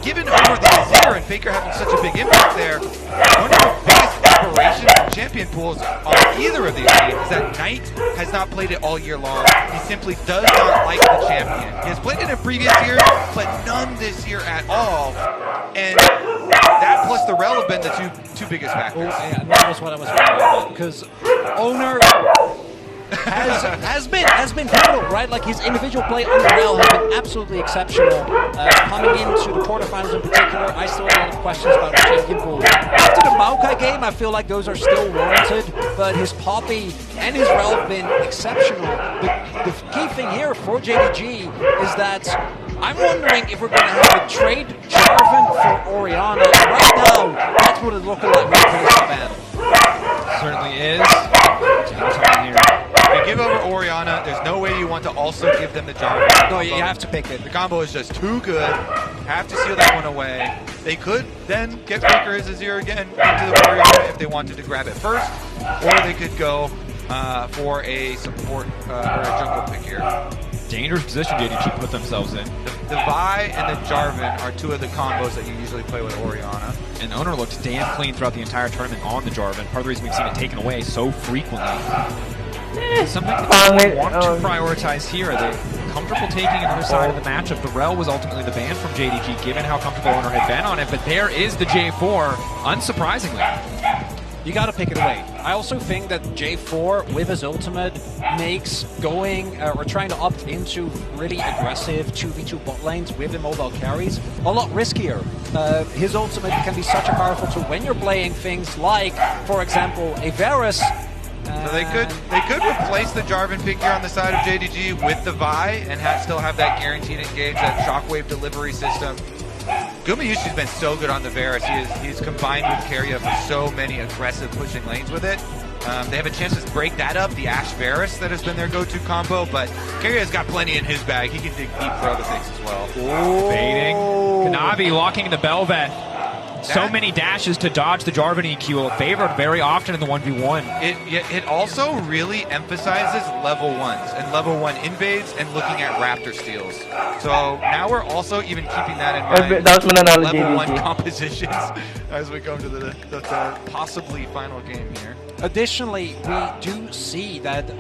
given over the Azir and Faker having such a big impact there, one of the biggest inspirations from champion pools on either of these teams is that Knight has not played it all year long. He simply does not like the champion. He has played it in previous years, but none this year at all. And that plus the Rel have been the two biggest factors. Yeah, that was what I was wondering about, because Owner has been pivotal, right? Like his individual play on the Rel has been absolutely exceptional. Coming into the quarterfinals in particular, I still have a lot of questions about the champion pool. After the Maokai game, I feel like those are still warranted, but his Poppy and his Rel have been exceptional. The key thing here for JDG is that I'm wondering if we're going to have a trade Jarvan for Orianna. Right now, that's what it's looking like right for this battle. Certainly is. If you give over Orianna, there's no way you want to also give them the Jarvan. No, you have to pick it. The combo is just too good. Have to seal that one away. They could then get Faker his Azir again into the Orianna if they wanted to grab it first, or they could go for a support or a jungle pick here. Dangerous position JDG put themselves in. The Vi and the Jarvan are two of the combos that you usually play with Orianna. And Owner looked damn clean throughout the entire tournament on the Jarvan. Part of the reason we've seen it taken away so frequently. Something that they want to prioritize here. Are they comfortable taking another side of the matchup? The Rel was ultimately the ban from JDG, given how comfortable Owner had been on it. But there is the J4, unsurprisingly. You gotta pick it away. I also think that J4 with his ultimate makes going or trying to opt into really aggressive 2v2 bot lanes with immobile carries a lot riskier. His ultimate can be such a powerful tool when you're playing things like, for example, a Varus. So they could replace the Jarvan pick here on the side of JDG with the Vi and still have that guaranteed engage, that shockwave delivery system. Gumayushi's been so good on the Varus. He's combined with Keria for so many aggressive pushing lanes with it. They have a chance to break that up, the Ashe Varus that has been their go-to combo, but Keria's got plenty in his bag. He can dig deep for other things as well. Baiting. Kanavi locking the Bel'Veth. So many dashes to dodge the Jarvan EQ, favored very often in the 1v1. It also really emphasizes level 1s and level 1 invades and looking at Raptor steals. So now we're also even keeping that in mind. Level 1 compositions as we go to the possibly final game here. Additionally, we do see that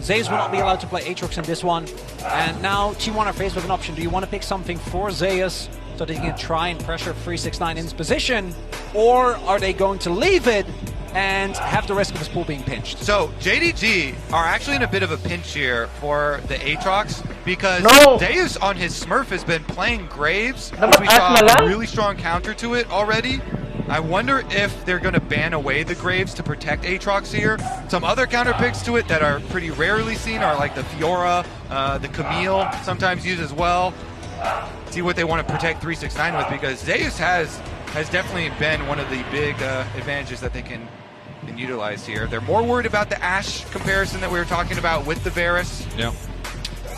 Zeus will not be allowed to play Aatrox in this one, and now T1 are faced with an option. Do you want to pick something for Zeus so that he can try and pressure 369 in his position, or are they going to leave it and have the risk of his pool being pinched? So JDG are actually in a bit of a pinch here for the Aatrox because Zeus on his Smurf has been playing Graves, which we saw a really strong counter to it already. I wonder if they're going to ban away the Graves to protect Aatrox here. Some other counter picks to it that are pretty rarely seen are like the Fiora, the Camille, sometimes used as well. See what they want to protect 369 with, because Zeus has definitely been one of the big advantages that they can utilize here. They're more worried about the Ashe comparison that we were talking about with the Varus. Yeah.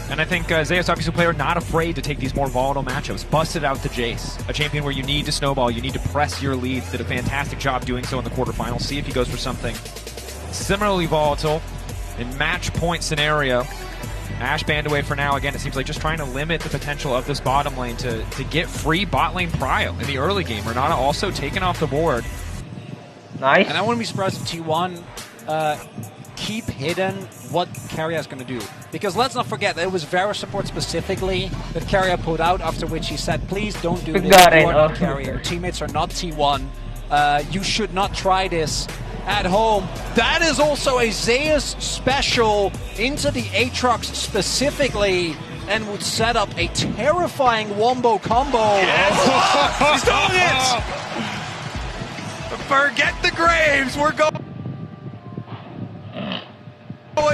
And I think Zeus, obviously a player not afraid to take these more volatile matchups. Busted out the Jace, a champion where you need to snowball, you need to press your leads. Did a fantastic job doing so in the quarterfinals. See if he goes for something similarly volatile in match point scenario. Ashe banned away for now. Again, it seems like just trying to limit the potential of this bottom lane to get free bot lane prio in the early game. Renata also taken off the board. Nice. And I wouldn't be surprised if T1 keep hidden what Keria is going to do. Because let's not forget that it was Varus support specifically that Keria put out, after which he said, please don't do this, you are not Keria, your teammates are not T1, you should not try this at home. That is also a Zeus special into the Aatrox specifically, and would set up a terrifying wombo combo. Yes! He's doing it! Forget the Graves, we're going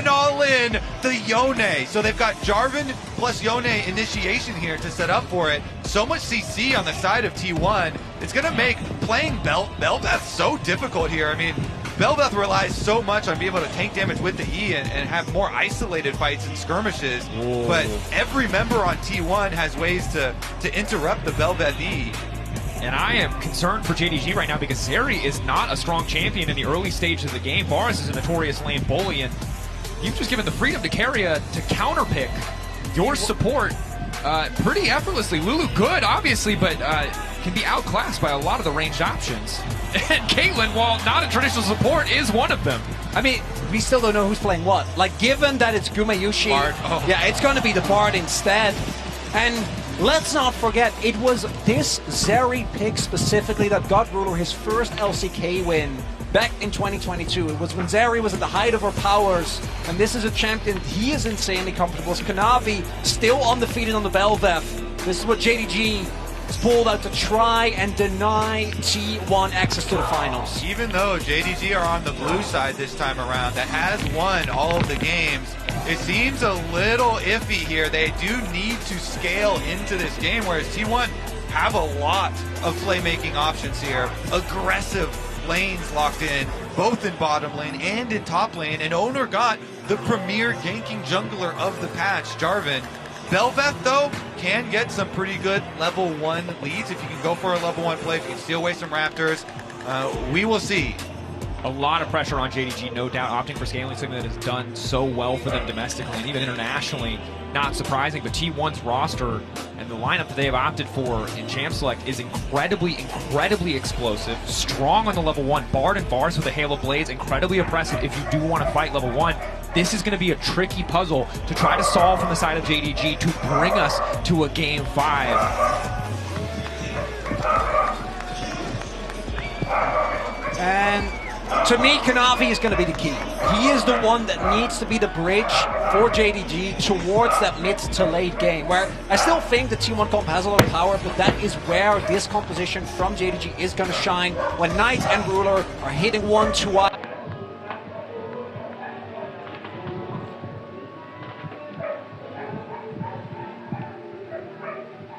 all in the Yone. So they've got Jarvan plus Yone initiation here to set up for it. So much CC on the side of T1. It's going to make playing Bel'Veth so difficult here. I mean, Bel'Veth relies so much on being able to tank damage with the E and have more isolated fights and skirmishes. Whoa. But every member on T1 has ways to interrupt the Bel'Veth E. And I am concerned for JDG right now because Zeri is not a strong champion in the early stages of the game. Varus is a notorious lane bully, and you've just given the freedom to Keria to counterpick your support pretty effortlessly. Lulu good, obviously, but can be outclassed by a lot of the ranged options. And Caitlyn, while not a traditional support, is one of them. I mean, we still don't know who's playing what. Like, given that it's Gumayushi, yeah, it's going to be the Bard instead. And let's not forget, it was this Zeri pick specifically that got Ruler his first LCK win back in 2022. It was when Zeri was at the height of her powers, and this is a champion he is insanely comfortable. So Kanavi still undefeated on the Belveth. This is what JDG has pulled out to try and deny T1 access to the finals. Even though JDG are on the blue side this time around, that has won all of the games, it seems a little iffy here. They do need to scale into this game, whereas T1 have a lot of playmaking options here. Aggressive lanes locked in, both in bottom lane and in top lane, and Owner got the premier ganking jungler of the patch, Jarvan. Belveth, though, can get some pretty good level 1 leads if you can go for a level 1 play, if you can steal away some Raptors. We will see. A lot of pressure on JDG, no doubt, opting for scaling, something that has done so well for them domestically and even internationally. Not surprising, but T1's roster and the lineup that they have opted for in Champ Select is incredibly explosive, strong on the level 1. Bard and Vars with the Halo Blades, incredibly oppressive if you do want to fight level 1. This is going to be a tricky puzzle to try to solve from the side of JDG to bring us to a Game 5. And to me, Kanavi is going to be the key. He is the one that needs to be the bridge for JDG towards that mid to late game, where I still think the T1 comp has a lot of power, but that is where this composition from JDG is going to shine when Knight and Ruler are hitting 1-2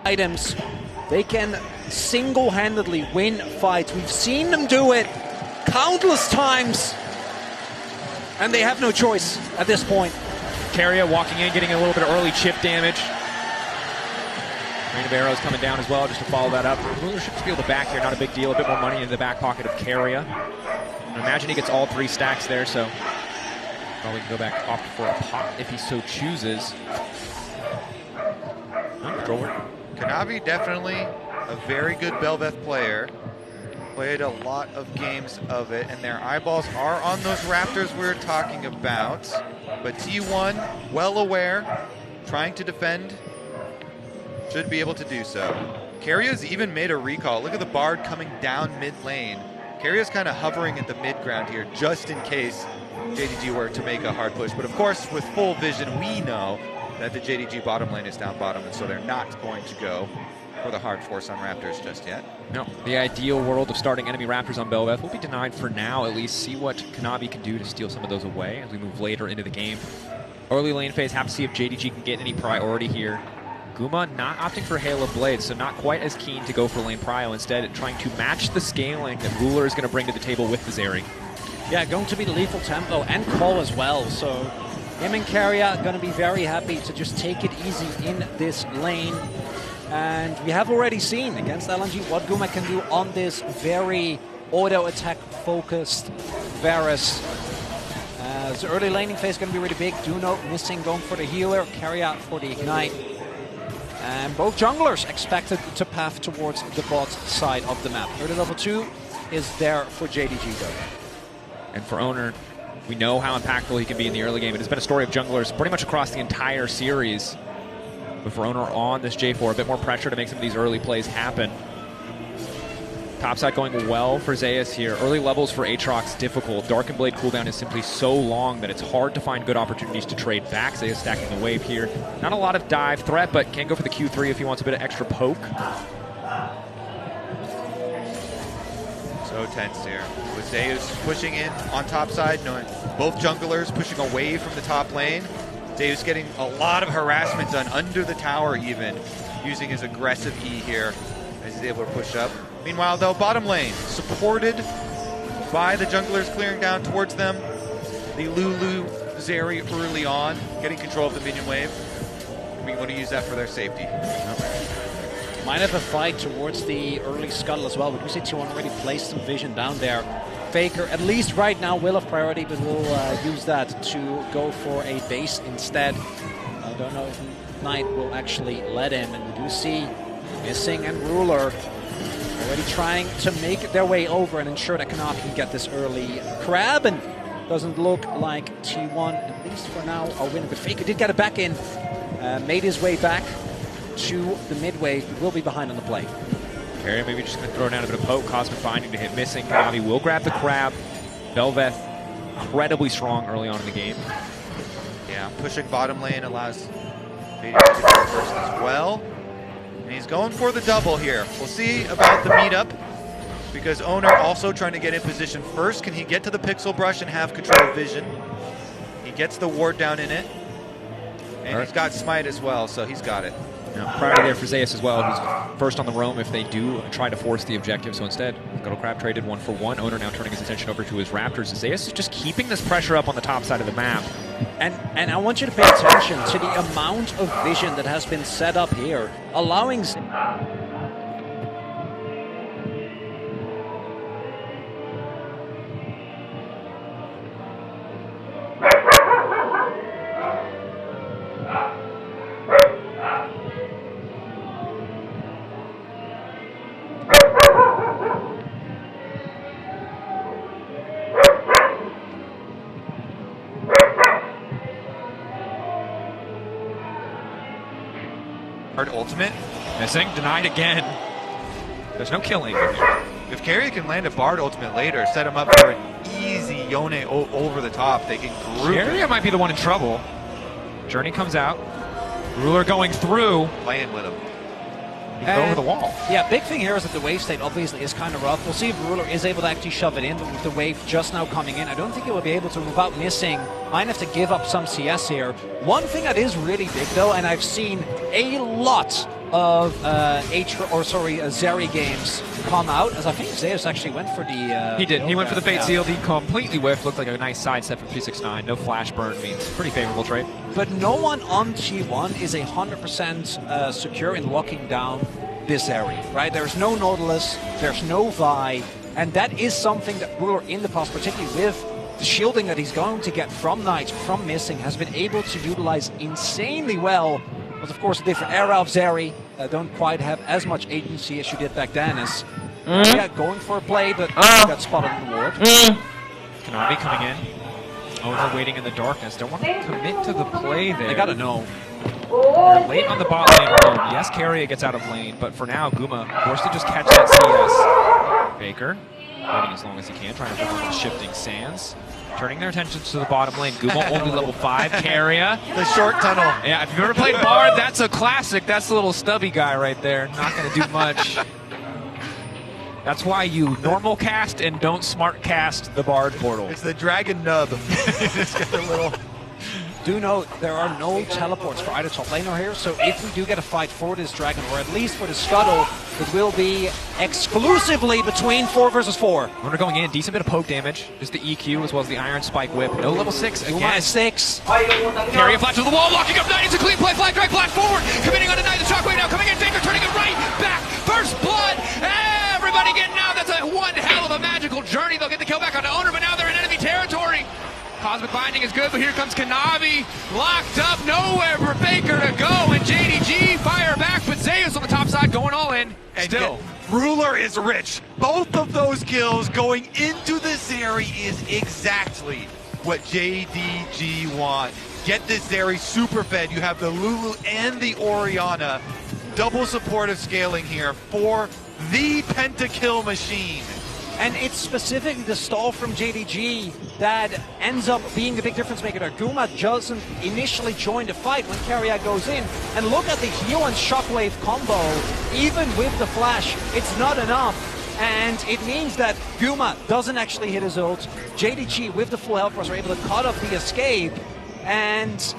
items. They can single-handedly win fights. We've seen them do it countless times, and they have no choice at this point. Keria walking in, getting a little bit of early chip damage. Rain of arrows coming down as well, just to follow that up. Ruler should be able to back here, not a big deal. A bit more money in the back pocket of Keria. I imagine he gets all 3 stacks there, so probably can go back, opt for a pop if he so chooses. Controller. Kanavi definitely a very good Belveth player. Played a lot of games of it, and their eyeballs are on those Raptors we're talking about. But T1, well aware, trying to defend, should be able to do so. Keria's even made a recall. Look at the Bard coming down mid lane. Keria's kind of hovering at the mid ground here, just in case JDG were to make a hard push. But of course, with full vision, we know that the JDG bottom lane is down bottom, and so they're not going to go for the hard force on Raptors just yet. No, the ideal world of starting enemy Raptors on Belveth will be denied for now. At least see what Kanavi can do to steal some of those away as we move later into the game. Early lane phase, have to see if JDG can get any priority here. Guma not opting for Halo Blades, so not quite as keen to go for lane prio. Instead, trying to match the scaling that Ruler is going to bring to the table with the Zeri. Yeah, going to be the lethal tempo and call as well, so him and Keria going to be very happy to just take it easy in this lane. And we have already seen against LNG what Guma can do on this very auto-attack focused Varus. The early laning phase is going to be really big. Duno missing, going for the healer, Keria for the ignite. And both junglers expected to path towards the bot side of the map. Early level 2 is there for JDG though. And for Owner, we know how impactful he can be in the early game. It has been a story of junglers pretty much across the entire series. But for Owner on this J4, a bit more pressure to make some of these early plays happen. Topside going well for Zeus here. Early levels for Aatrox difficult. Darken Blade cooldown is simply so long that it's hard to find good opportunities to trade back. Zeus stacking the wave here. Not a lot of dive threat, but can go for the Q3 if he wants a bit of extra poke. So tense here. With Zeus pushing in on top side, knowing both junglers pushing away from the top lane. Zeus getting a lot of harassment done under the tower even, using his aggressive E here as he's able to push up. Meanwhile though, bottom lane, supported by the junglers clearing down towards them. The Lulu Zeri early on, getting control of the minion wave. We want to use that for their safety. Might have a fight towards the early scuttle as well, but we see T1 already placed some vision down there. Faker, at least right now, will have priority, but we'll use that to go for a base instead. I don't know if Knight will actually let him. And we do see Missing and Ruler already trying to make their way over and ensure that Kanavi can get this early crab. And doesn't look like T1, at least for now, are winning. But Faker did get it back in, made his way back to the mid wave, but will be behind on the play. Carrier maybe just going to throw down a bit of poke. Cosmic Binding to hit Missing. Kanavi will grab the crab. Belveth incredibly strong early on in the game. Yeah, pushing bottom lane allows JDG to get there first as well. And he's going for the double here. We'll see about the meetup, because Owner also trying to get in position first. Can he get to the Pixel Brush and have control of vision? He gets the ward down in it. And he's got Smite as well, so he's got it. Now, priority there for Zeus as well, who's first on the roam if they do try to force the objective. So instead, Scuttle Crab traded 1-for-1. Owner now turning his attention over to his Raptors. Zeus is just keeping this pressure up on the top side of the map. And I want you to pay attention to the amount of vision that has been set up here, allowing... Ultimate. Missing, denied again. There's no killing. If Carrier can land a Bard ultimate later, set him up for an easy Yone over the top, they can group Carrier might be the one in trouble. Journey comes out. Ruler going through. playing with him. He's over the wall. Yeah, big thing here is that the wave state obviously is kind of rough. We'll see if Ruler is able to actually shove it in, but with the wave just now coming in, I don't think he will be able to without Missing. Might have to give up some CS here. One thing that is really big though, and I've seen a lot of Zeri games come out, as I think Zeus actually went for the... He did. He went for the Fate Seal. He completely whiffed. Looked like a nice sidestep from 369. No flash burn means pretty favorable trade. But no one on T1 is 100% secure in locking down this area, right? There's no Nautilus, there's no Vi, and that is something that Ruler in the past, particularly with the shielding that he's going to get from Knight, from Missing, has been able to utilize insanely well. But of course, a different era of Zeri. Don't quite have as much agency as you did back then. As yeah, going for a play, but got spotted in the ward. Kanavi coming in. Owner waiting in the darkness. Don't want to commit to the play there. They gotta know. They're late on the bot lane roam. Yes, Carrier gets out of lane, but for now, Guma forced to just catch that CS. Baker waiting as long as he can, trying to avoid the shifting sands. Turning their attention to the bottom lane. Guma only level 5. Carrier. The short tunnel. Yeah, if you've ever played Bard, that's a classic. That's the little stubby guy right there. Not going to do much. That's why you normal cast and don't smart cast the Bard portal. It's the dragon nub. Just get a little... Do note, there are no teleports for either top laner here, so if we do get a fight for this dragon, or at least for the Scuttle, it will be exclusively between 4 versus 4. Runner going in, decent bit of poke damage. Just the EQ as well as the Iron Spike Whip. No level 6 again. 6. Carrier flash to the wall, locking up Knight. It's a clean play, fly drag, flash forward. Committing on the Knight, the shockwave now coming in. Faker turning it right back. First blood. Everybody getting out. That's a one hell of a magical journey. They'll get the kill back on the Owner, but now they're in enemy territory. Cosmic Binding is good, but here comes Kanavi. Locked up, nowhere for Baker to go. And JDG fire back, but Zeus on the top side going all in. And still. Ruler is rich. Both of those kills going into this area is exactly what JDG want. Get this Zeri super fed. You have the Lulu and the Orianna. Double supportive scaling here for the pentakill machine. And it's specifically the stall from JDG that ends up being the big difference maker there. Guma doesn't initially join the fight when Carrier goes in. And look at the heal and shockwave combo. Even with the flash, it's not enough. And it means that Guma doesn't actually hit his ult. JDG with the full health bars are able to cut off the escape. And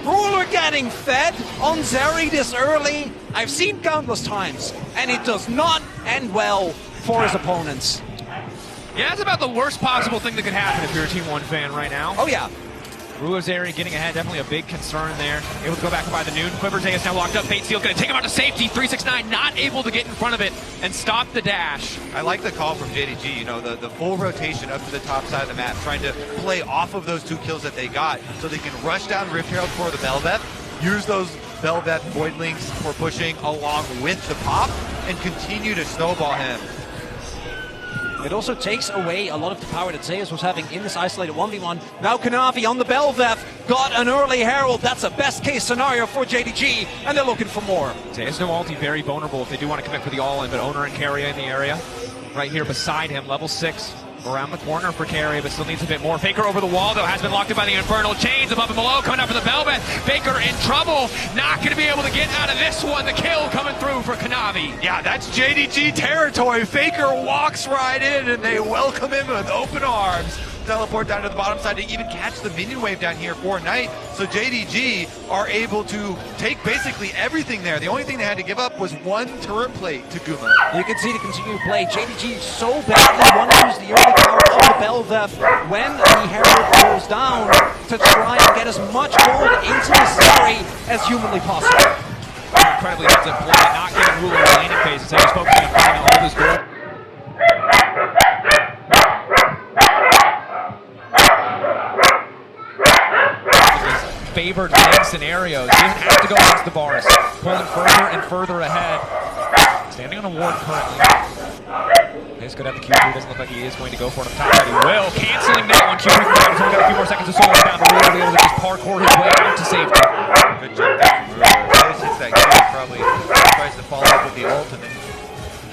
Ruler getting fed on Zeri this early. I've seen countless times, and it does not end well for his opponents. Yeah, that's about the worst possible thing that could happen if you're a Team 1 fan right now. Oh yeah. Ruler's area getting ahead, definitely a big concern there. Able to go back by the noon. Quiver is now locked up. Fate Seal going to take him out to safety. 369 not able to get in front of it and stop the dash. I like the call from JDG, you know, the full rotation up to the top side of the map, trying to play off of those 2 kills that they got so they can rush down Rift Herald for the Belveth. use those Bel'Veth Voidlings for pushing along with the pop and continue to snowball him. It also takes away a lot of the power that Zeus was having in this isolated 1v1. Now Kanavi on the Bel'Veth got an early Herald. That's a best case scenario for JDG, and they're looking for more. Zeus no ulti, very vulnerable if they do want to commit for the all-in, but Owner and Carrier in the area. Right here beside him, level 6. Around the corner for Carrier, but still needs a bit more. Faker over the wall, though, has been locked in by the Infernal Chains above and below, coming up for the Bel'Veth. Faker in trouble, not going to be able to get out of this one. The kill coming through for Kanavi. Yeah, that's JDG territory. Faker walks right in, and they welcome him with open arms. Teleport down to the bottom side to even catch the minion wave down here for Knight. So JDG are able to take basically everything there. The only thing they had to give up was one turret plate to Guma. You can see the continued play. JDG so badly want to use the early power of the Bel'Veth when the Herald goes down to try and get as much gold into the Zeri as humanly possible. Incredibly heads up play, not giving Ruler a laning phase. He's focusing on finding all this gold. Favored lane scenarios. He doesn't have to go against the bars. Pulling further and further ahead. Standing on a ward currently. He's good at the Q3. Doesn't look like he is going to go for it on top, but he will. Canceling that one. Q3 from down. He's only got a few more seconds of solo down, but Ruler will be able to just parkour his way out to safety. Good job there from Ruler. This hits that Q, probably tries to follow up with the ult and then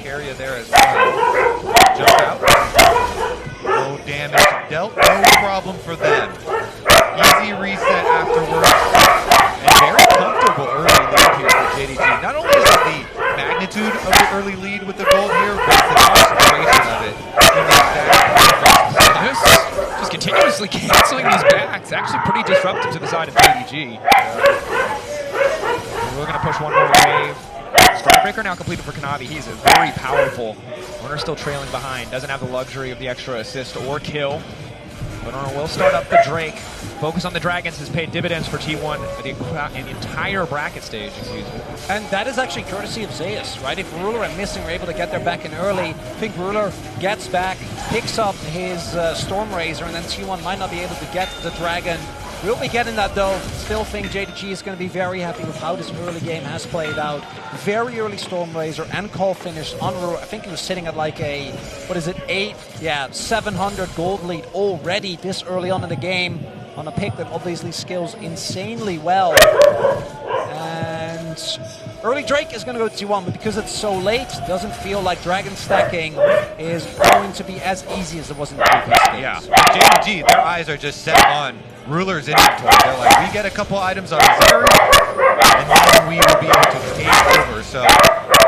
Carrier there as well. Jump out. No damage dealt. No problem for them. Easy reset afterwards, and very comfortable early lead here for JDG. Not only is it the magnitude of the early lead with the gold here, but it's the concentration of it. Just continuously canceling these backs. Actually pretty disruptive to the side of JDG. We're going to push one more wave. Starbreaker now completed for Kanavi. He's very powerful. Owner still trailing behind. Doesn't have the luxury of the extra assist or kill. But Owner will start up the Drake. Focus on the Dragons has paid dividends for T1 in the entire bracket stage, excuse me. And that is actually courtesy of Zeus, right? If Ruler and Missing are able to get their back in early, I think Ruler gets back, picks up his Storm Razor, and then T1 might not be able to get the Dragon. We'll be getting that though. Still think JDG is going to be very happy with how this early game has played out. Very early Storm Razor and call finish on Ruler. I think he was sitting at like a, 700 gold lead already this early on in the game on a pick that obviously scales insanely well. And early Drake is going to go to T1, but because it's so late, it doesn't feel like Dragon stacking is going to be as easy as it was in the previous games. Yeah, JDG, their eyes are just set on Ruler's inventory. They're like, we get a couple items on Zeri, and then we will be able to take over. So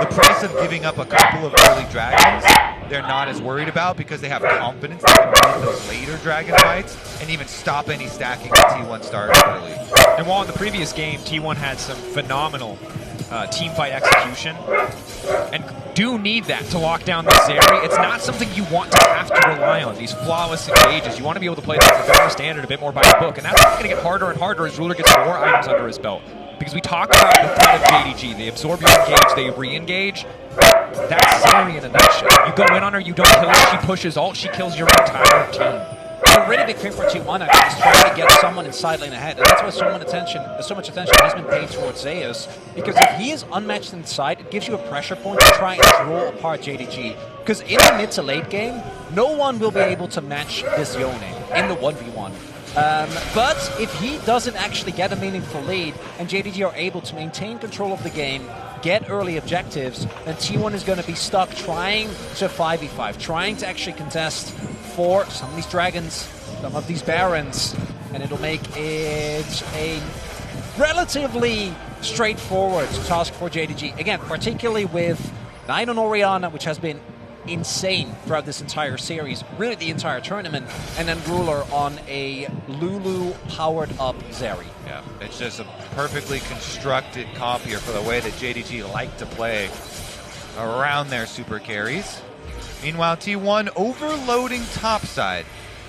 the price of giving up a couple of early dragons, they're not as worried about because they have confidence they can win those later dragon fights and even stop any stacking when T1 starts early. And while in the previous game, T1 had some phenomenal team fight execution, and do need that to lock down the Zeri, it's not something you want to have to rely on, these flawless engages. You want to be able to play things a bit more standard, a bit more by the book, and that's going to get harder and harder as Ruler gets more items under his belt. Because we talk about the threat of JDG, they absorb your engage, they re-engage. That's Zeri in a nutshell. You go in on her, you don't kill her, she pushes ult, she kills your entire team. It's a really big thing for T1 actually, is trying to get someone in side lane ahead, and that's why so much attention has been paid towards Zeus, because if he is unmatched inside, it gives you a pressure point to try and draw apart JDG. Because in the mid to late game, no one will be able to match this Yone in the 1v1. But if he doesn't actually get a meaningful lead, and JDG are able to maintain control of the game, get early objectives, then T1 is going to be stuck trying to 5v5, trying to actually contest for some of these dragons, some of these barons, and it'll make it a relatively straightforward task for JDG. Again, particularly with Knight on Orianna, which has been insane throughout this entire series, really the entire tournament, and then Ruler on a Lulu powered up Zeri. Yeah, it's just a perfectly constructed comp here for the way that JDG like to play around their super carries. Meanwhile, T1 overloading topside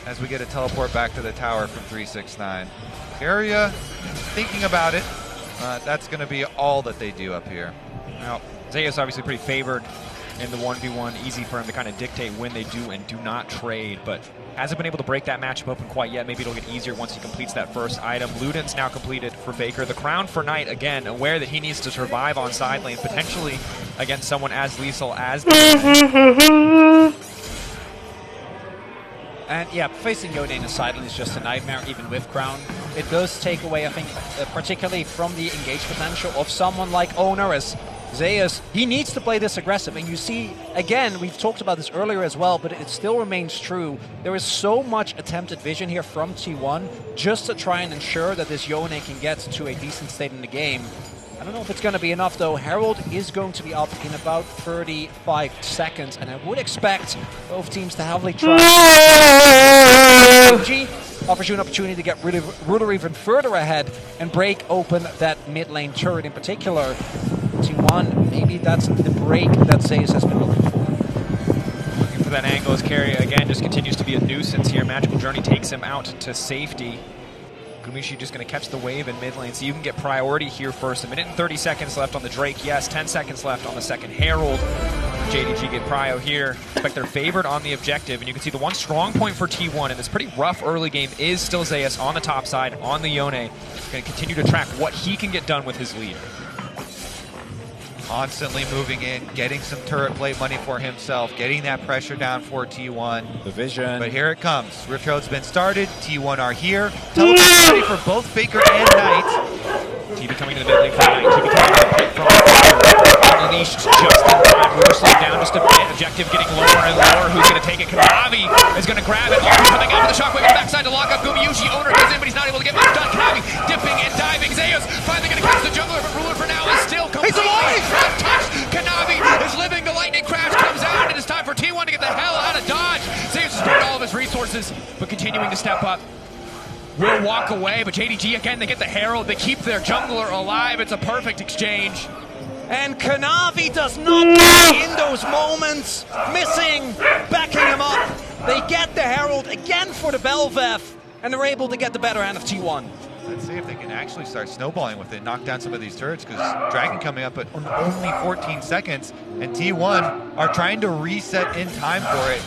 as we get a teleport back to the tower from 369. Area thinking about it. That's going to be all that they do up here. Now, Zeus obviously pretty favored in the 1v1, easy for him to kind of dictate when they do and do not trade, but hasn't been able to break that matchup open quite yet. Maybe it'll get easier once he completes that first item. Luden's now completed for Faker. The crown for Knight, again, aware that he needs to survive on side lane, potentially against someone as lethal as And yeah, facing Yone in the side lane is just a nightmare, even with Crown. It does take away, I think, particularly from the engage potential of someone like Owner, as Zeus, he needs to play this aggressive. And you see, again, we've talked about this earlier as well, but it still remains true. There is so much attempted vision here from T1 just to try and ensure that this Yone can get to a decent state in the game. I don't know if it's going to be enough, though. Herald is going to be up in about 35 seconds, and I would expect both teams to heavily try. JDG offers you an opportunity to get rid of Ruler even further ahead and break open that mid lane turret in particular. T1, maybe that's the break that Zeus has been looking for. Looking for that angle as Carry, again, just continues to be a nuisance here. Magical Journey takes him out to safety. Gumishi just going to catch the wave in mid lane, so you can get priority here first. 1 minute and 30 seconds left on the Drake. Yes, 10 seconds left on the second Herald. JDG get prio here. Expect they're favored on the objective, and you can see the one strong point for T1 in this pretty rough early game is still Zeus on the top side, on the Yone. Going to continue to track what he can get done with his lead. Constantly moving in, getting some turret plate money for himself, getting that pressure down for T1. The vision. But here it comes. Rift Herald's been started. T1 are here. Teleport ready for both Faker and Knight. TB coming to the mid lane for Knight. TB coming to the pit from Unleashed just in time. We're slowed down just a bit. Objective getting lower and lower. Who's going to take it? Kanavi is going to grab it. Coming out with the shockwave on the backside to lock up Gumiushi. Owner goes in, but he's not able to get much done. Kanavi dipping and diving. Zeus finally going to catch the jungler, but Ruler for now is still completely untouched. Kanavi is living. The lightning crash comes out, and it's time for T1 to get the hell out of Dodge. Zeus has burned all of his resources, but continuing to step up. Will walk away, but JDG again, they get the Herald. They keep their jungler alive. It's a perfect exchange. And Kanavi does not play in those moments, missing, backing him up. They get the Herald again for the Bel'Veth, and they're able to get the better hand of T1. Let's see if they can actually start snowballing with it, knock down some of these turrets, because Dragon coming up at only 14 seconds, and T1 are trying to reset in time for it.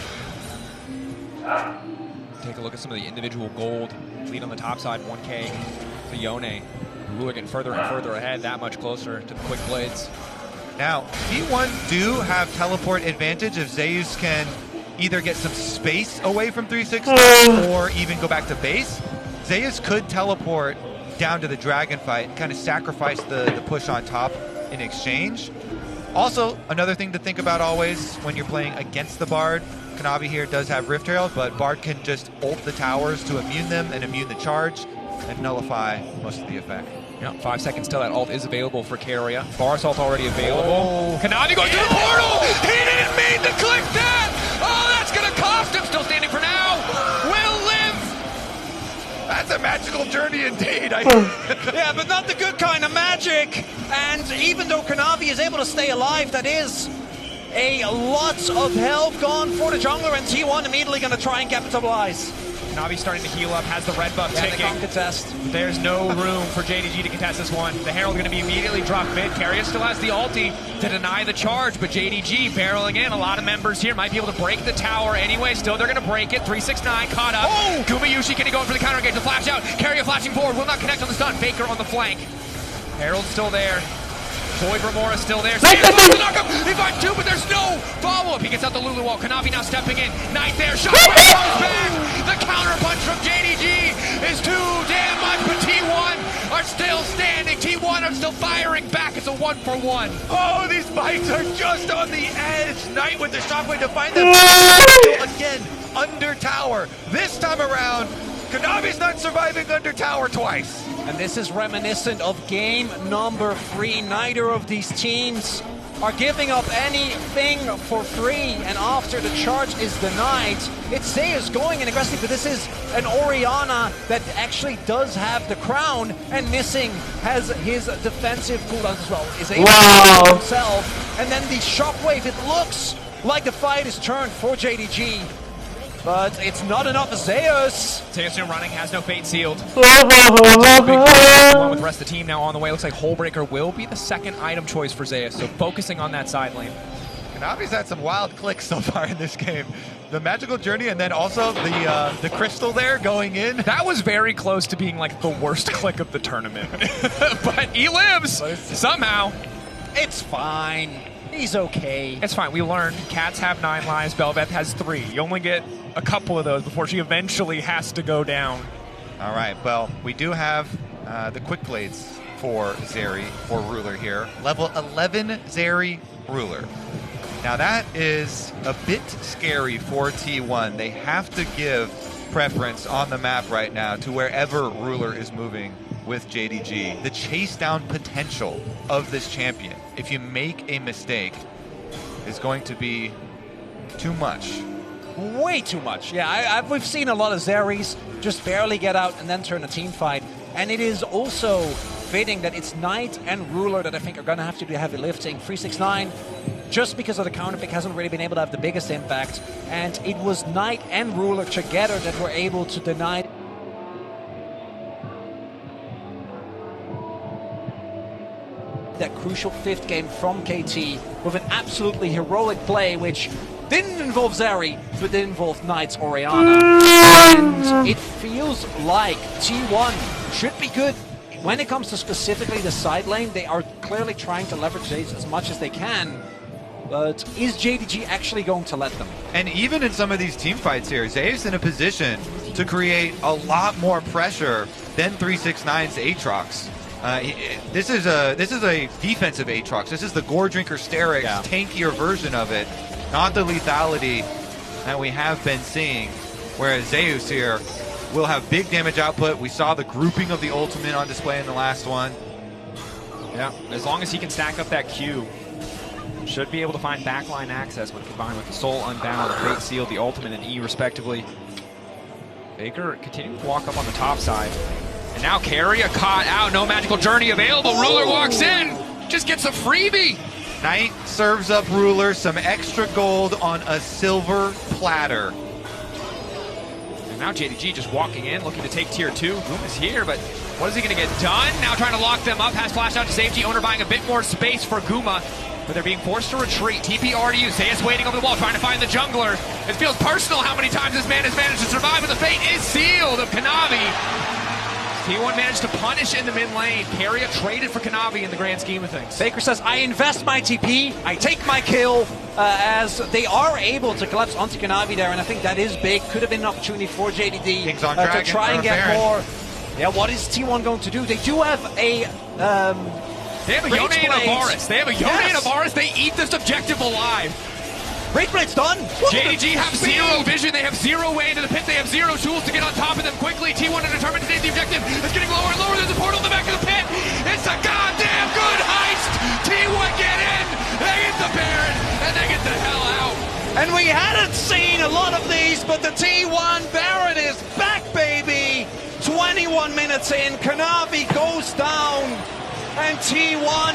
Take a look at some of the individual gold. Lead on the top side, 1K to Yone. Ruler getting further and further ahead, that much closer to the quick blades. Now, T1 do have teleport advantage if Zeus can either get some space away from 360 or even go back to base. Zeus could teleport down to the Dragon fight, kind of sacrifice the push on top in exchange. Also, another thing to think about always when you're playing against the Bard, Kanavi here does have Rift Herald, but Bard can just ult the towers to immune them and immune the charge and nullify most of the effect. Yeah, 5 seconds till that ult is available for Carrier. Bar assault already available. Kanavi goes to the portal! He didn't mean to click that! Oh, that's gonna cost him! Still standing for now! Will live! That's a magical journey indeed. Yeah, but not the good kind of magic. And even though Kanavi is able to stay alive, that is a lot of health gone for the jungler, and T1 immediately going to try and capitalize. Navi starting to heal up, has the red buff ticking. Contest. There's no room for JDG to contest this one. The Herald going to be immediately dropped mid. Carrier still has the ulti to deny the charge, but JDG barreling in. A lot of members here might be able to break the tower anyway. Still, they're going to break it. 369 caught up. Oh! Gumayushi can he go in for the counter engage? The flash out. Carrier flashing forward. Will not connect on the stun. Faker on the flank. Herald's still there. Void Remora still there. He finds two, but there's no follow-up. He gets out the Lulu wall. Kanavi now stepping in. Knight there. Shockwave comes back. The counter punch from JDG is too damn much, but T1 are still standing. T1 are still firing back. It's a 1-for-1. Oh, these fights are just on the edge. Knight with the shockwave to find them. Again, under tower. This time around, Kanavi's not surviving under tower twice. And this is reminiscent of game number 3. Neither of these teams are giving up anything for free, and after the charge is denied, it's Zeus going in aggressive, but this is an Orianna that actually does have the crown, and missing has his defensive cooldowns as well. Is able to himself, and then the shockwave, it looks like the fight is turned for JDG. But it's not enough for Zeus. Zeus now running, has no fate sealed. Along with the rest of the team now on the way. Looks like Hullbreaker will be the second item choice for Zeus, so focusing on that side lane. Kanavi's had some wild clicks so far in this game. The magical journey and then also the crystal there going in. That was very close to being like the worst click of the tournament. But he lives somehow. It's fine. He's okay. It's fine. We learned cats have 9 lives. Belveth has 3. You only get a couple of those before she eventually has to go down. All right. Well, we do have the quick blades for Zeri, for Ruler here. Level 11 Zeri Ruler. Now that is a bit scary for T1. They have to give preference on the map right now to wherever Ruler is moving with JDG. The chase down potential of this champion, if you make a mistake, is going to be too much. Way too much. Yeah, we've seen a lot of Zeris just barely get out and then turn a team fight. And it is also fitting that it's Knight and Ruler that I think are going to have to do heavy lifting. 369, just because of the counter pick, hasn't really been able to have the biggest impact. And it was Knight and Ruler together that were able to deny that crucial 5th game from KT with an absolutely heroic play, which didn't involve Zeri, but did involve Knight's Orianna. And it feels like T1 should be good. When it comes to specifically the side lane, they are clearly trying to leverage this as much as they can. But is JDG actually going to let them? And even in some of these team fights here, Zeus in a position to create a lot more pressure than 369's Aatrox. This is a defensive Aatrox. This is the Gore Drinker Sterix, tankier version of it, not the lethality that we have been seeing. Whereas Zeus here will have big damage output. We saw the grouping of the ultimate on display in the last one. Yeah, as long as he can stack up that Q, should be able to find backline access when combined with the Soul Unbound, the Great Seal, the ultimate, and E respectively. Baker continuing to walk up on the top side. And now Carrier caught out, no magical journey available. Ruler walks in, just gets a freebie. Knight serves up Ruler some extra gold on a silver platter. And now JDG just walking in, looking to take tier 2. Guma's here, but what is he going to get done? Now trying to lock them up, has flash out to safety. Owner buying a bit more space for Guma, but they're being forced to retreat. TP already used. Zeus waiting over the wall, trying to find the jungler. It feels personal how many times this man has managed to survive, but the fate is sealed of Kanavi. T1 managed to punish in the mid lane. Carrier traded for Kanavi in the grand scheme of things. Baker says, I invest my TP, I take my kill, as they are able to collapse onto Kanavi there, and I think that is big. Could have been an opportunity for JDD to try and get more. Yeah, what is T1 going to do? They do have a... they have a Yone and a Varus. They have a Yone and a Varus. They eat this objective alive. Rage Blade's done. JDG have zero vision. They have zero way into the pit. They have zero tools to get on top of them quickly. T1 are determined to take the objective. It's getting lower and lower. There's a portal in the back of the pit. It's a goddamn good heist. T1 get in. They get the Baron, and they get the hell out. And we hadn't seen a lot of these, but the T1 Baron is back, baby. 21 minutes in. Kanavi goes down, and T1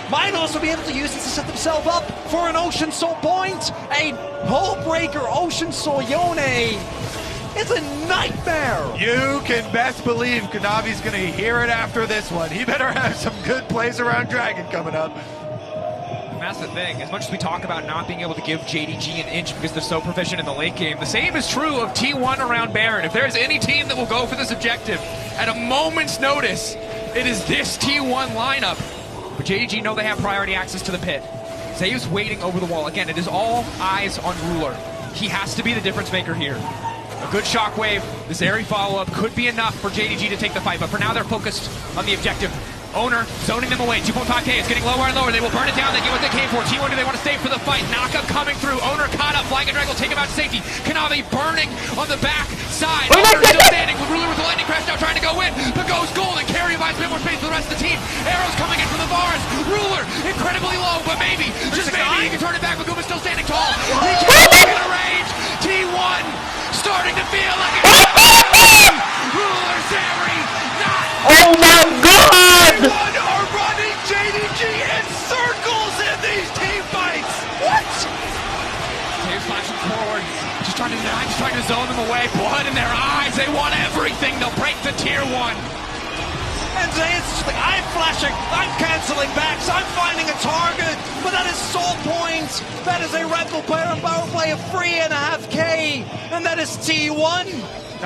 might also be able to use this to set themselves up for an Ocean Soul point. A hull-breaker Ocean Soul Yone. It's a nightmare. You can best believe Kanavi's going to hear it after this one. He better have some good plays around Dragon coming up. And that's the thing. As much as we talk about not being able to give JDG an inch because they're so proficient in the late game, the same is true of T1 around Baron. If there's any team that will go for this objective at a moment's notice, it is this T1 lineup. But JDG know they have priority access to the pit. Zeus waiting over the wall. Again, it is all eyes on Ruler. He has to be the difference maker here. A good shockwave, the Zeri follow-up could be enough for JDG to take the fight, but for now they're focused on the objective. Owner zoning them away. 2.5k is getting lower and lower. They will burn it down. They get what they came for. T1, do they want to stay for the fight? Knockup coming through. Owner caught up. Flying a drag will take him out to safety. Kanavi burning on the back side. Owner still standing with Ruler with the lightning crash now trying to go in. But goes gold and Carry buys a bit more space for the rest of the team. Arrows coming in from the bars. Ruler incredibly low, but maybe, just maybe, he can turn it back. But Guma's still standing tall. He can't get a range. T1 starting to feel like it's Ruler, Zeri, not. Oh my God! T1 are running JDG in circles in these team fights. What? Taves flashing forward, just trying to zone them away. Blood in their eyes. They want everything. They'll break the tier 1. And Zeus is just like, I'm flashing, I'm cancelling backs, I'm finding a target, but that is soul points. That is a Red Bull player and power play of 3.5k, and that is T1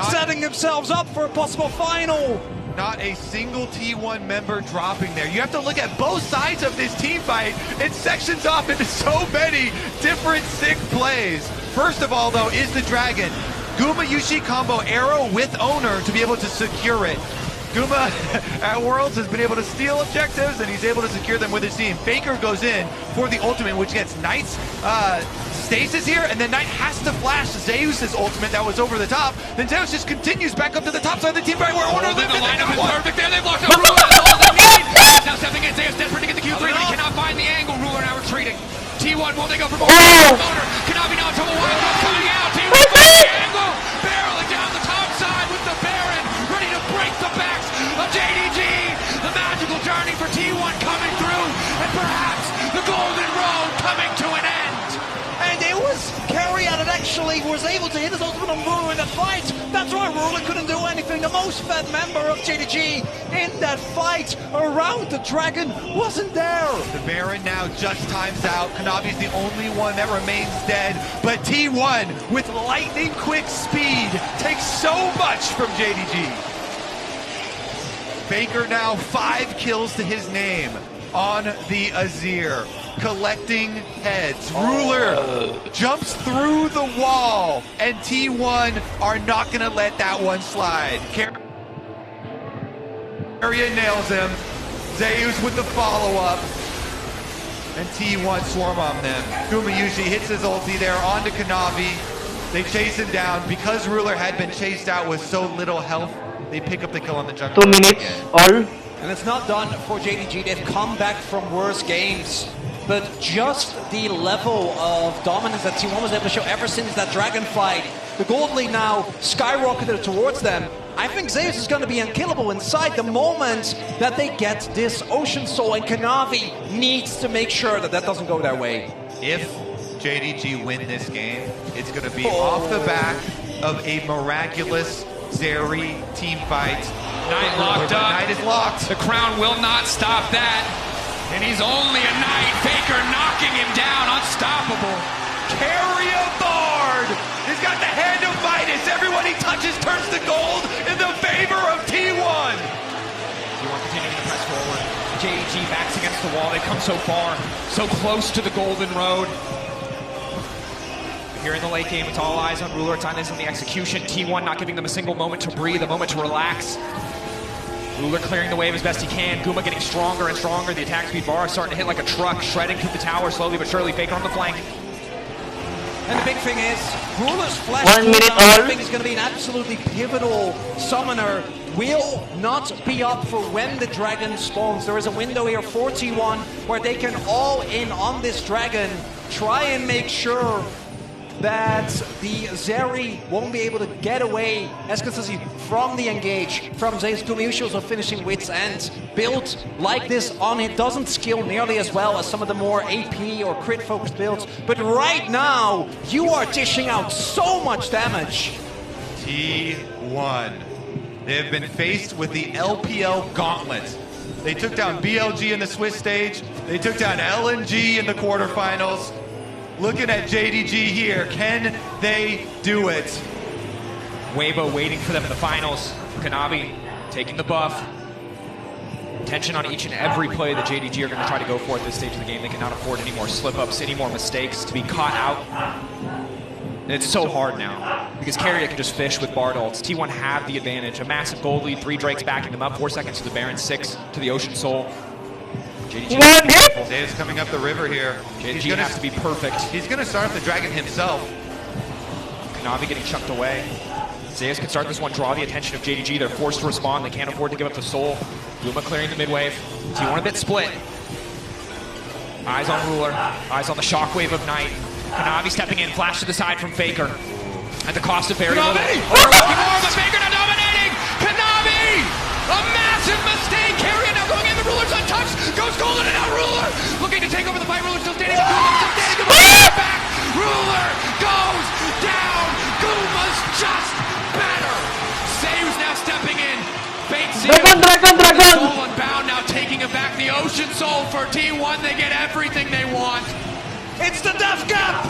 setting themselves up for a possible final. Not a single T1 member dropping there. You have to look at both sides of this team fight. It sections off into so many different sick plays. First of all, though, is the Dragon. Guma Yushi combo arrow with owner to be able to secure it. Guma at Worlds has been able to steal objectives, and he's able to secure them with his team. Faker goes in for the ultimate, which gets Knight's stasis here, and then Knight has to flash Zeus's ultimate that was over the top. Then Zeus just continues back up to the top side of the team right where Owner lived. The lineup is perfect there. They've locked up Ruler. That's all they need. He's now stepping in. Zeus desperate to get the Q3, but he cannot find the angle. Ruler now retreating. T1, will they go for more? Owner cannot be now until the wild one coming out. T1 finds the angle. Barreling down the top side with the Baron, ready to break the backs of JDG. The magical journey for T1 coming through, and perhaps the golden road coming to an end. And it was Carrier that actually was able to hit his ultimate on Ruler in that fight. That's why Ruler couldn't do anything. The most fed member of JDG in that fight around the Dragon wasn't there. The Baron now just times out. Kanavi's the only one that remains dead. But T1, with lightning quick speed, takes so much from JDG. Faker now 5 kills to his name on the Azir, collecting heads. Ruler jumps through the wall, and T1 are not going to let that one slide. Carrier nails him. Zeus with the follow-up, and T1 swarm on them. Guma Yushi hits his ulti there onto Kanavi. They chase him down. Because Ruler had been chased out with so little health, they pick up the kill on the jungle. 2 minutes all. And it's not done for JDG. They've come back from worse games. But just the level of dominance that T1 was able to show ever since that Dragon fight, the gold lead now skyrocketed towards them. I think Zeus is going to be unkillable inside the moment that they get this Ocean Soul, and Kanavi needs to make sure that that doesn't go their way. If JDG win this game, it's going to be off the back of a miraculous Zeri team fight. Knight locked up. Knight is locked. The crown will not stop that. And he's only a Knight. Faker knocking him down. Unstoppable. Carrier Bard! He's got the hand of Midas. Everyone he touches turns to gold in the favor of T1. T1 continuing to press forward. JDG backs against the wall. They've come so far, so close to the golden road. Here in the late game, it's all eyes on Ruler. It's on this in the execution. T1 not giving them a single moment to breathe, a moment to relax. Ruler clearing the wave as best he can. Guma getting stronger and stronger. The attack speed bar starting to hit like a truck, shredding through the tower slowly but surely. Faker on the flank. And the big thing is, Ruler's flash 1 minute cooldown, I all. think, is going to be an absolutely pivotal summoner. Will not be up for when the Dragon spawns. There is a window here for T1 where they can all in on this Dragon, try and make sure that the Zeri won't be able to get away as consistently from the engage from Zeus. Guma Yushi also finishing wits end. Build like this on it doesn't skill nearly as well as some of the more AP or crit focused builds, but right now you are dishing out so much damage. T1. They have been faced with the LPL gauntlet. They took down BLG in the Swiss stage. They took down LNG in the quarterfinals. Looking at JDG here, can they do it? Weibo waiting for them in the finals. Kanavi taking the buff. Tension on each and every play that JDG are going to try to go for at this stage of the game. They cannot afford any more slip-ups, any more mistakes to be caught out. And it's so hard now because Carrier can just fish with Bard ults. T1 have the advantage. A massive gold lead, 3 Drakes backing them up, 4 seconds to the Baron, 6 to the Ocean Soul. JDG Zeus coming up the river here. JDG has to be perfect. He's going to start the Dragon himself. Kanavi getting chucked away. Zeus can start this one, draw the attention of JDG. They're forced to respond. They can't afford to give up the soul. Guma clearing the mid-wave. T1 a bit split. Eyes on Ruler. Eyes on the shockwave of Knight. Kanavi stepping in, flash to the side from Faker. At the cost of very little. Looking more, but Faker now dominating! Kanavi! A massive mistake! Carrier now going in, the Ruler's untouched! Goes golden and now Ruler! Looking to take over the fight, Ruler still standing, Guma's back! Ruler goes down! Guma's just better! Zeus now stepping in, fakes it. Dragon! the Ocean Soul for T1. They get everything they want. It's the Death Gap!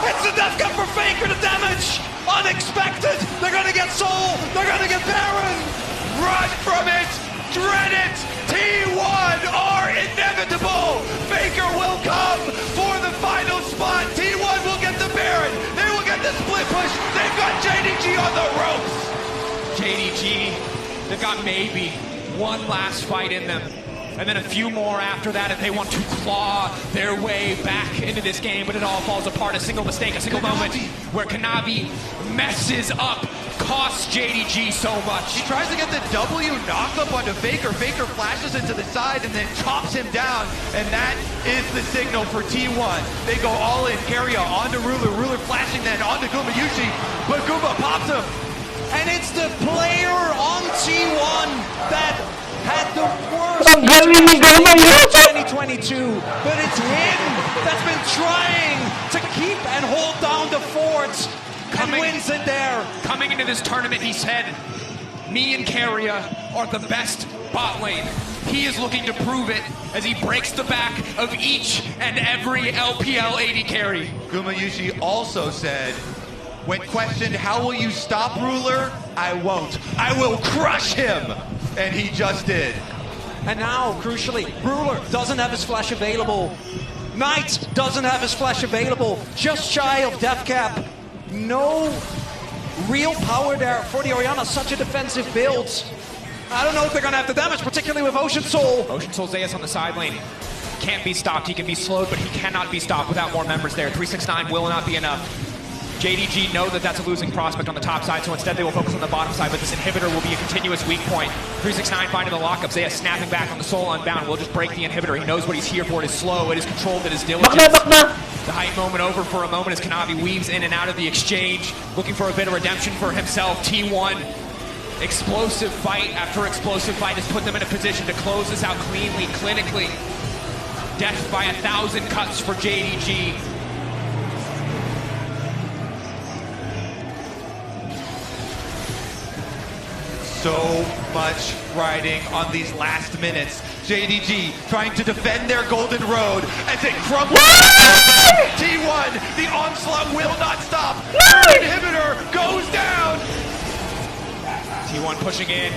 It's the Death Gap for Faker, the damage! Unexpected! They're gonna get Soul! They're gonna get Baron! Run from it! Dread it! T1 are inevitable! Faker will come for the final spot! T1 will get the Baron! They will get the split push! They've got JDG on the ropes! JDG, they've got maybe one last fight in them. And then a few more after that if they want to claw their way back into this game, but it all falls apart. A single mistake, a single moment where Kanavi messes up, costs JDG so much. He tries to get the W knocked up onto Faker. Faker flashes into the side and then chops him down, and that is the signal for T1. They go all in, Carrier onto Ruler, Ruler flashing then onto Gumayushi, but Guma pops him. And it's the player on T1 that had the worst 2022, but it's him that's been trying to keep and hold down the fort and wins it there. Coming into this tournament, he said, me and Carrier are the best bot lane. He is looking to prove it as he breaks the back of each and every LPL AD carry. Gumayushi also said, when questioned, how will you stop Ruler? I won't. I will crush him! And he just did. And now, crucially, Ruler doesn't have his flash available. Knight doesn't have his flash available. Just shy of Death Cap. No real power there for the Orianna. Such a defensive build. I don't know if they're going to have the damage, particularly with Ocean Soul. Ocean Soul Zeus on the side lane. Can't be stopped. He can be slowed, but he cannot be stopped without more members there. 369 will not be enough. JDG know that that's a losing prospect on the top side, so instead they will focus on the bottom side, but this inhibitor will be a continuous weak point. 369 finding the lockup. Zeus snapping back on the Soul Unbound. Will just break the inhibitor. He knows what he's here for. It is slow. It is controlled. It is diligent. The hype moment over for a moment as Kanavi weaves in and out of the exchange, looking for a bit of redemption for himself. T1, explosive fight after explosive fight has put them in a position to close this out cleanly, clinically. Death by 1,000 cuts for JDG. So much riding on these last minutes. JDG trying to defend their golden road as it crumbles. T1, the onslaught will not stop. Inhibitor goes down. T1 pushing in.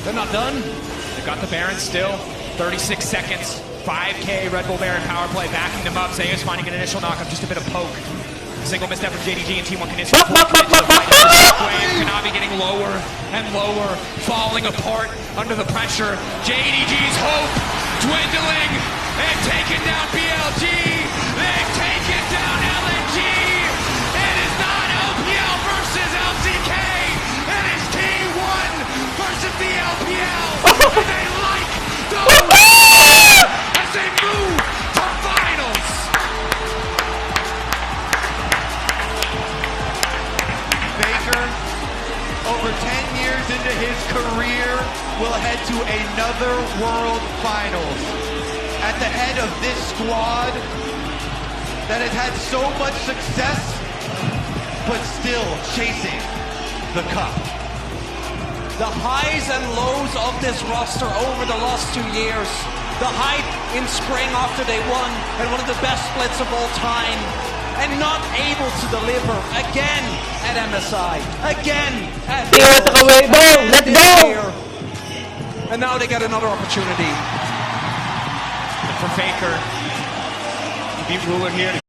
They're not done. They've got the Baron still. 36 seconds. 5K Red Bull Baron power play, backing them up. Zeus finding an initial knockup, just a bit of poke. Single misstep from JDG and T1 can instantly Kanavi getting lower and lower, falling apart under the pressure. JDG's hope dwindling and taking down BLG. They've taken down LNG. It is not LPL versus LCK. It is T1 versus the LPL. And they like those as they move to finals. Over 10 years into his career, will head to another World Finals. At the head of this squad that has had so much success, but still chasing the cup. The highs and lows of this roster over the last 2 years. The hype in spring after they won, and one of the best splits of all time. And not able to deliver again at MSI, again at Let's go! And now they get another opportunity. And for Faker, beat Ruler here.